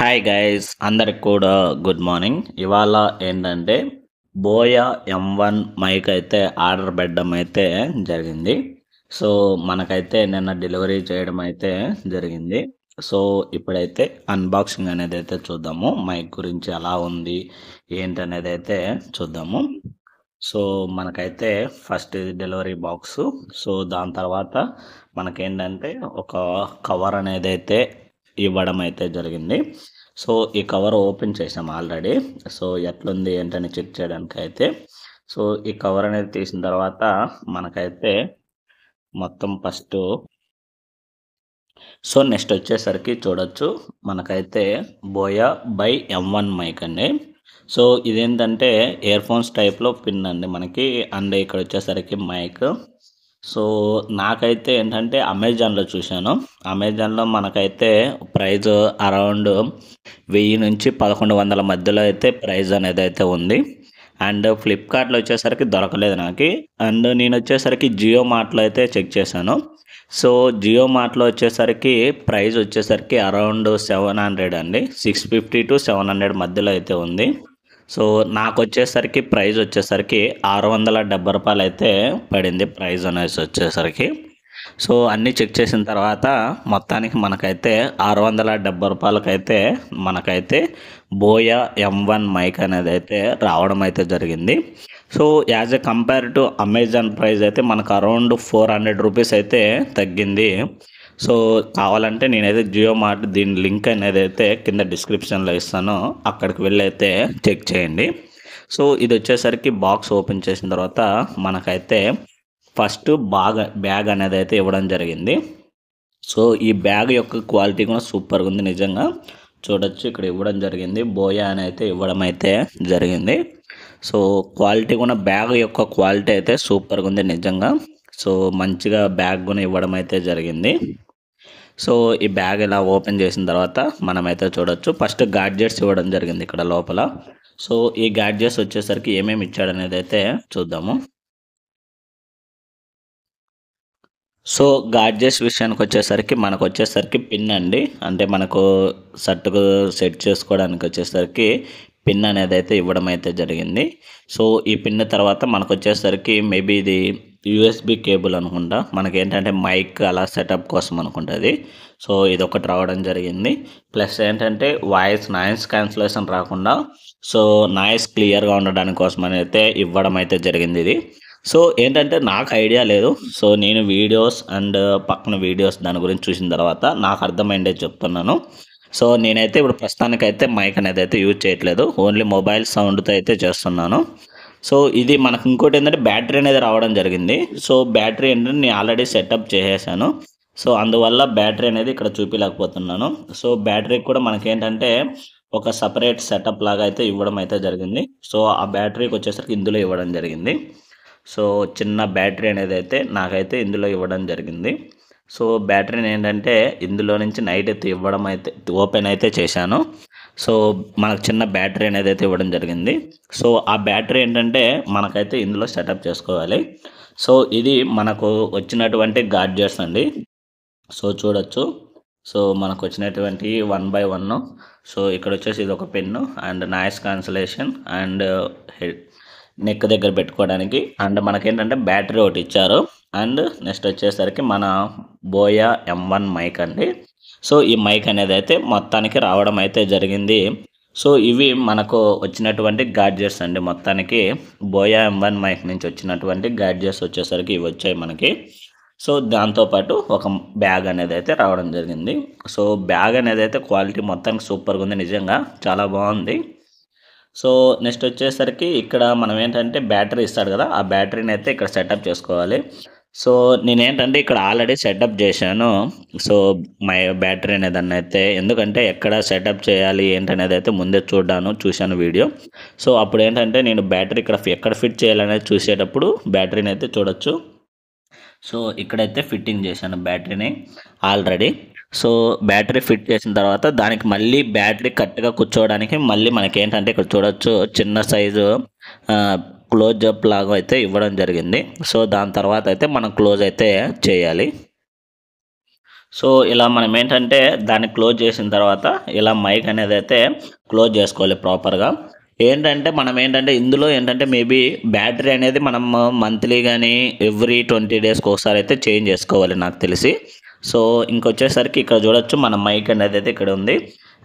Hi guys అందరికి కూడా good morning. ఇవాళ ఏంటంటే బోయా M1 మైక్ అయితే ఆర్డర్ పెట్టడం అయితే జరిగింది. సో మనకైతే నిన్న డెలివరీ చేయడం అయితే జరిగింది. సో ఇప్పుడైతే అన్బాక్సింగ్ అనేది అయితే చూద్దాము. మైక్ గురించి ఎలా ఉంది ఏంటి అనేది అయితే చూద్దాము. సో మనకైతే ఫస్ట్ ఇది డెలివరీ బాక్స్. సో దాని తర్వాత మనకేంటంటే ఒక కవర్ అనేది అయితే ఇవ్వడం అయితే జరిగింది. సో ఈ కవర్ ఓపెన్ చేసాం ఆల్రెడీ. సో ఎట్లుంది ఏంటని చెక్ చేయడానికి అయితే సో ఈ కవర్ అనేది తీసిన తర్వాత మనకైతే మొత్తం ఫస్ట్ సో నెక్స్ట్ వచ్చేసరికి చూడొచ్చు మనకైతే బోయా బై M1 మైక్ అండి. సో ఇదేంటంటే ఇయర్ ఫోన్స్ టైప్లో పిన్ అండి మనకి. అండ్ ఇక్కడ వచ్చేసరికి మైక్. సో నాకైతే ఏంటంటే అమెజాన్లో చూశాను. అమెజాన్లో మనకైతే ప్రైజ్ అరౌండ్ 1000 నుంచి 1100 మధ్యలో అయితే ప్రైజ్ అనేది అయితే ఉంది. అండ్ ఫ్లిప్కార్ట్లో వచ్చేసరికి దొరకలేదు నాకు. అండ్ నేను వచ్చేసరికి జియో మార్ట్లో అయితే చెక్ చేశాను. సో జియో మార్ట్లో వచ్చేసరికి ప్రైస్ వచ్చేసరికి అరౌండ్ 700 అండి. 650 to 700 మధ్యలో అయితే ఉంది. సో నాకు వచ్చేసరికి ప్రైస్ వచ్చేసరికి 670 రూపాయలు అయితే పడింది ప్రైస్ అనేసి వచ్చేసరికి. సో అన్నీ చెక్ చేసిన తర్వాత మొత్తానికి మనకైతే 670 రూపాయలకైతే మనకైతే బోయా M1 మైక్ అనేది అయితే రావడం అయితే జరిగింది. So as a compare to Amazon price అయితే మనకు అరౌండ్ 400 రూపీస్ అయితే తగ్గింది. సో కావాలంటే నేనైతే జియో మార్ట్ దీని లింక్ అనేది అయితే కింద డిస్క్రిప్షన్లో ఇస్తాను, అక్కడికి వెళ్ళి అయితే చెక్ చేయండి. సో ఇది వచ్చేసరికి బాక్స్ ఓపెన్ చేసిన తర్వాత మనకైతే ఫస్ట్ బ్యాగ్ అనేది అయితే ఇవ్వడం జరిగింది. సో ఈ బ్యాగ్ యొక్క క్వాలిటీ కూడా సూపర్గా ఉంది నిజంగా. చూడొచ్చు ఇక్కడ ఇవ్వడం జరిగింది, బోయా అని అయితే ఇవ్వడం అయితే జరిగింది. సో క్వాలిటీ కూడా బ్యాగ్ యొక్క క్వాలిటీ అయితే సూపర్గా ఉంది నిజంగా. సో మంచిగా బ్యాగ్ కూడా ఇవ్వడం అయితే జరిగింది. సో ఈ బ్యాగ్ ఇలా ఓపెన్ చేసిన తర్వాత మనమైతే చూడొచ్చు ఫస్ట్ గాడ్జెట్స్ ఇవ్వడం జరిగింది ఇక్కడ లోపల. సో ఈ గాడ్జెట్స్ వచ్చేసరికి ఏమేమి ఇచ్చాడనేది అయితే చూద్దాము. సో గాడ్జెట్స్ విషయానికి వచ్చేసరికి మనకు వచ్చేసరికి పిన్ అండి, అంటే మనకు షర్టుకు సెట్ చేసుకోవడానికి వచ్చేసరికి పిన్ అనేది అయితే ఇవ్వడం అయితే జరిగింది. సో ఈ పిన్ తర్వాత మనకు వచ్చేసరికి మేబీ ఇది USB కేబుల్ అనుకుంటా, మనకి ఏంటంటే మైక్ అలా సెటప్ కోసం అనుకుంటుంది. సో ఇది ఒకటి రావడం జరిగింది. ప్లస్ ఏంటంటే నాయిస్ క్యాన్సిలేషన్ రాకుండా సో నాయిస్ క్లియర్గా ఉండడానికి కోసం అయితే ఇవ్వడం అయితే జరిగింది ఇది. సో ఏంటంటే నాకు ఐడియా లేదు. సో నేను వీడియోస్ అండ్ పక్కన వీడియోస్ దాని గురించి చూసిన తర్వాత నాకు అర్థమైందే చెప్తున్నాను. సో నేనైతే ఇప్పుడు ప్రస్తుతానికైతే మైక్ అనేది అయితే యూజ్ చేయట్లేదు, ఓన్లీ మొబైల్ సౌండ్తో అయితే చేస్తున్నాను. సో ఇది మనకు ఇంకోటి ఏంటంటే బ్యాటరీ అనేది రావడం జరిగింది. సో బ్యాటరీ ఏంటంటే నేను ఆల్రెడీ సెటప్ చేసేసాను. సో అందువల్ల బ్యాటరీ అనేది ఇక్కడ చూపించలేకపోతున్నాను. సో బ్యాటరీకి కూడా మనకేంటంటే ఒక సపరేట్ సెటప్ లాగా అయితే ఇవ్వడం అయితే జరిగింది. సో ఆ బ్యాటరీకి వచ్చేసరికి ఇందులో ఇవ్వడం జరిగింది. సో చిన్న బ్యాటరీ అనేది అయితే నాకైతే ఇందులో ఇవ్వడం జరిగింది. సో బ్యాటరీని ఏంటంటే ఇందులో నుంచి నైట్ అయితే ఇవ్వడం అయితే ఓపెన్ అయితే చేశాను. సో మనకు చిన్న బ్యాటరీ అనేది అయితే ఇవ్వడం జరిగింది. సో ఆ బ్యాటరీ ఏంటంటే మనకైతే ఇందులో సెటప్ చేసుకోవాలి. సో ఇది మనకు వచ్చినటువంటి గాడ్జెట్స్ అండి. సో చూడొచ్చు. సో మనకు వచ్చినటువంటి 1 by 1. సో ఇక్కడ వచ్చేసి ఇది ఒక pen and noise cancellation and neck దగ్గర పెట్టుకోవడానికి అండ్ మనకేంటంటే బ్యాటరీ ఒకటి ఇచ్చారు. అండ్ నెక్స్ట్ వచ్చేసరికి మన బోయా M1 మైక్ అండి. సో ఈ మైక్ అనేది అయితే మొత్తానికి రావడం అయితే జరిగింది. సో ఇవి మనకు వచ్చినటువంటి గాడ్జెట్స్ అండి. మొత్తానికి బోయా M1 మైక్ నుంచి వచ్చినటువంటి గాడ్జెట్స్ వచ్చేసరికి ఇవి వచ్చాయి మనకి. సో దాంతోపాటు ఒక బ్యాగ్ అనేది అయితే రావడం జరిగింది. సో బ్యాగ్ అనేది అయితే క్వాలిటీ మొత్తానికి సూపర్గా ఉంది నిజంగా, చాలా బాగుంది. సో నెక్స్ట్ వచ్చేసరికి ఇక్కడ మనం ఏంటంటే బ్యాటరీ ఇస్తాడు కదా, ఆ బ్యాటరీని అయితే ఇక్కడ సెటప్ చేసుకోవాలి. సో నేనేంటంటే ఇక్కడ ఆల్రెడీ సెటప్ చేశాను. సో మై బ్యాటరీ అనేదాన్ని అయితే ఎందుకంటే ఎక్కడ సెటప్ చేయాలి ఏంటనేది అయితే ముందే చూశాను వీడియో. సో అప్పుడు ఏంటంటే నేను బ్యాటరీ ఇక్కడ ఎక్కడ ఫిట్ చేయాలనేది చూసేటప్పుడు బ్యాటరీని అయితే చూడొచ్చు. సో ఇక్కడైతే ఫిట్టింగ్ చేశాను బ్యాటరీని ఆల్రెడీ. సో బ్యాటరీ ఫిట్ చేసిన తర్వాత దానికి మళ్ళీ బ్యాటరీ కరెక్ట్గా కూర్చోవడానికి మళ్ళీ మనకి ఏంటంటే ఇక్కడ చూడొచ్చు చిన్న సైజు క్లోజ్ అప్ లాగా అయితే ఇవ్వడం జరిగింది. సో దాని తర్వాత అయితే మనం క్లోజ్ అయితే చేయాలి. సో ఇలా మనం ఏంటంటే దాన్ని క్లోజ్ చేసిన తర్వాత ఇలా మైక్ అనేది అయితే క్లోజ్ చేసుకోవాలి ప్రాపర్గా. ఏంటంటే మనం ఏంటంటే ఇందులో ఏంటంటే మేబీ బ్యాటరీ అనేది మనం మంత్లీ కానీ ఎవ్రీ 20 డేస్కి ఒకసారి అయితే చేంజ్ చేసుకోవాలి నాకు తెలిసి. సో ఇంకొచ్చేసరికి ఇక్కడ చూడొచ్చు మన మైక్ అనేది అయితే ఇక్కడ ఉంది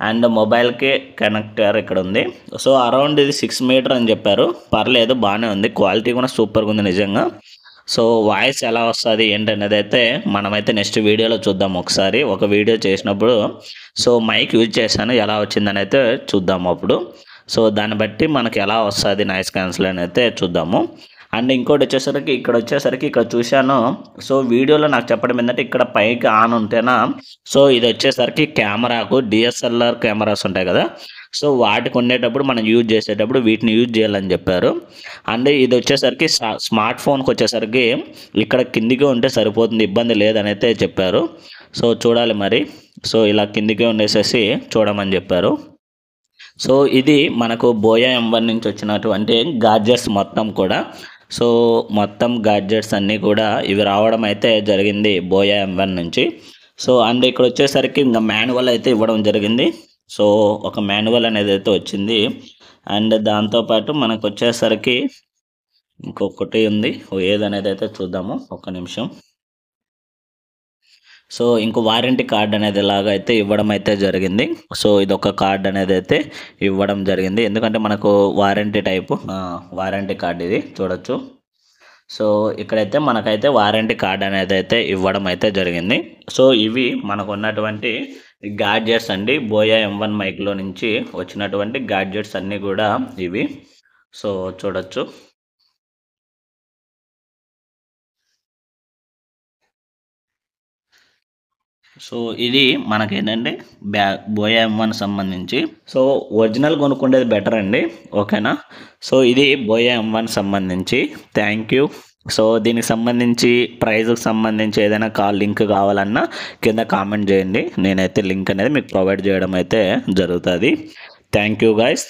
అండ్ మొబైల్కి కనెక్టర్ ఇక్కడ ఉంది. సో అరౌండ్ ఇది 6 మీటర్ అని చెప్పారు, పర్లేదు బాగానే ఉంది, క్వాలిటీ కూడా సూపర్గా ఉంది నిజంగా. సో వాయిస్ ఎలా వస్తుంది ఏంటనేది అయితే మనమైతే నెక్స్ట్ వీడియోలో చూద్దాం. ఒకసారి ఒక వీడియో చేసినప్పుడు సో మైక్ యూజ్ చేశాను, ఎలా వచ్చిందని అయితే చూద్దాము అప్పుడు. సో దాన్ని బట్టి మనకి ఎలా వస్తుంది నాయిస్ క్యాన్సిల్ అని అయితే చూద్దాము. అండ్ ఇంకోటి వచ్చేసరికి ఇక్కడ చూశాను. సో వీడియోలో నాకు చెప్పడం ఏంటంటే ఇక్కడ పైకి ఆన్ ఉంటేనా, సో ఇది వచ్చేసరికి కెమెరాకు డిఎస్ఎల్ఆర్ కెమెరాస్ ఉంటాయి కదా, సో వాటికి ఉండేటప్పుడు మనం యూజ్ చేసేటప్పుడు వీటిని యూజ్ చేయాలని చెప్పారు. అండ్ ఇది వచ్చేసరికి స్మార్ట్ ఫోన్కి వచ్చేసరికి ఇక్కడ కిందికి ఉంటే సరిపోతుంది, ఇబ్బంది లేదని అయితే చెప్పారు. సో చూడాలి మరి. సో ఇలా కిందికి ఉండేసేసి చూడమని చెప్పారు. సో ఇది మనకు బోయా M1 నుంచి వచ్చినటువంటి గాడ్జెట్స్ మొత్తం కూడా. సో మొత్తం గాడ్జెట్స్ అన్నీ కూడా ఇవి రావడం అయితే జరిగింది బోయా M1 నుంచి. సో అండ్ ఇక్కడ వచ్చేసరికి ఇంకా మాన్యువల్ అయితే ఇవ్వడం జరిగింది. సో ఒక మాన్యువల్ అనేది అయితే వచ్చింది. అండ్ దాంతోపాటు మనకు వచ్చేసరికి ఇంకొకటి ఉంది, ఏదనేది అయితే చూద్దాము ఒక్క నిమిషం. సో ఇంకో వారంటీ కార్డ్ అనేది ఇలాగ అయితే ఇవ్వడం అయితే జరిగింది. సో ఇదొక కార్డ్ అనేది అయితే ఇవ్వడం జరిగింది, ఎందుకంటే మనకు వారంటీ టైపు వారంటీ కార్డ్ ఇది చూడొచ్చు. సో ఇక్కడైతే మనకైతే వారంటీ కార్డ్ అనేది అయితే ఇవ్వడం అయితే జరిగింది. సో ఇవి మనకు ఉన్నటువంటి గాడ్జెట్స్ అండి, బోయా M1 మైక్లో నుంచి వచ్చినటువంటి గాడ్జెట్స్ అన్నీ కూడా ఇవి. సో చూడొచ్చు. సో ఇది మనకేంటంటే బోయా M1 సంబంధించి. సో ఒరిజినల్ కొనుక్కుండేది బెటర్ అండి, ఓకేనా. సో ఇది బోయా M1 సంబంధించి. Thank you. సో దీనికి సంబంధించి ప్రైజ్కి సంబంధించి ఏదైనా లింక్ కావాలన్నా కింద కామెంట్ చేయండి, నేనైతే లింక్ అనేది మీకు ప్రొవైడ్ చేయడం అయితే జరుగుతుంది. Thank you guys.